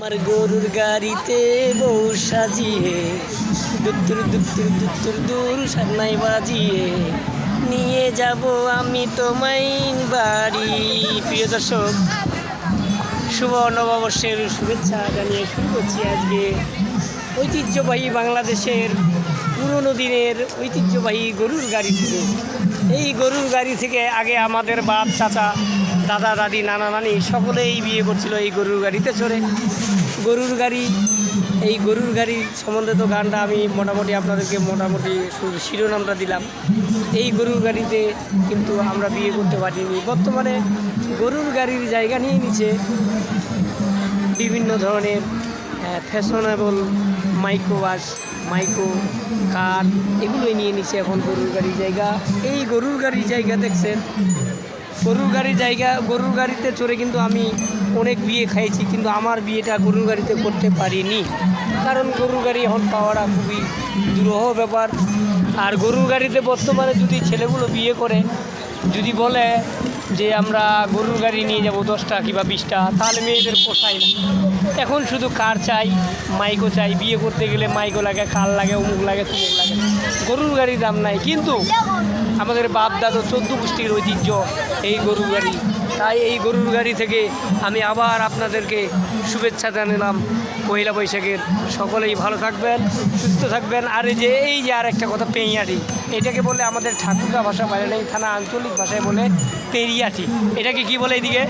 আমার গরুর গাড়িতে বউ সাজিয়ে দুত্তুর দুত্তুর দুত্তুর দূর সান্নাই বাজিয়ে নিয়ে যাব আমি তোমায় বাড়ি। প্রিয় দর্শক, শুভ নববর্ষের শুভেচ্ছা জানিয়ে শুরু করছি আজকে ঐতিহ্যবাহী বাংলাদেশের পুরনো দিনের ঐতিহ্যবাহী গরুর গাড়ি থেকে। এই গরুর গাড়ি থেকে আগে আমাদের বাপ চাচা দাদা দাদি নানা নানি সকলেই বিয়ে করছিল এই গরুর গাড়িতে চড়ে। গরুর গাড়ি, এই গরুর গাড়ির সম্বন্ধে তো গানটা আমি মোটামুটি আপনাদেরকে শিরোনামটা দিলাম। এই গরুর গাড়িতে কিন্তু আমরা বিয়ে করতে পারিনি। বর্তমানে গরুর গাড়ির জায়গা নিয়ে নিচ্ছে বিভিন্ন ধরনের ফ্যাশনেবল মাইক্রোবাস, মাইক্রো কার, এগুলোই নিয়ে নিচ্ছে এখন গরুর গাড়ির জায়গা। এই গরুর গাড়ির জায়গা দেখছেন, গরুর গাড়িতে চড়ে কিন্তু আমি অনেক বিয়ে খাইছি, কিন্তু আমার বিয়েটা গরুর গাড়িতে করতে পারিনি, কারণ গরুর গাড়ি এখন পাওয়াটা খুবই দুরূহ ব্যাপার। আর গরুর গাড়িতে বর্তমানে যদি ছেলেগুলো বিয়ে করে, যদি বলে যে আমরা গরুর গাড়ি নিয়ে যাব 10টা কিংবা 20টা, তাহলে মেয়েদের পোষায় না। এখন শুধু কার চাই, মাইকও চাই। বিয়ে করতে গেলে মাইকও লাগে, কার লাগে, অমুক লাগে, তুমুক লাগে। গরুর গাড়ির দাম নাই, কিন্তু আমাদের বাপ দাদু 14 গোষ্ঠীর ঐতিহ্য এই গরুর গাড়ি। তাই এই গরুর গাড়ি থেকে আমি আবার আপনাদেরকে শুভেচ্ছা জানালাম পয়লা বৈশাখের। সকলেই ভালো থাকবেন, সুস্থ থাকবেন। আর এই যে আর একটা কথা, পেঁয়াটি, এটাকে বলে আমাদের ঠাকুরগা ভাষা বাইরেই থানা আঞ্চলিক ভাষায় বলে পেরিয়াটি। এটাকে কি বলে এইদিকে?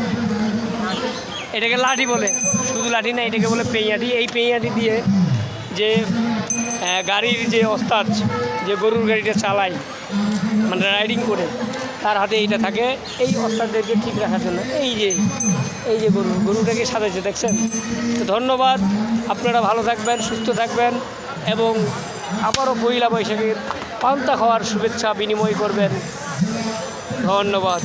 এটাকে লাঠি বলে, শুধু লাঠি না, এটাকে বলে পেঁয়াটি। এই পেঁয়াটি দিয়ে যে গাড়ির যে ওস্তাদ যে গরুর গাড়িটা চালায়, মানে রাইডিং করে, তার হাতে এইটা থাকে এই ওস্তাদদেরকে ঠিক রাখার জন্য। এই যে গরুটাকে সাজাইছে, দেখছেন? তো ধন্যবাদ, আপনারা ভালো থাকবেন, সুস্থ থাকবেন, এবং আবারও পয়লা বৈশাখের পান্তা খাওয়ার শুভেচ্ছা বিনিময় করবেন। ধন্যবাদ।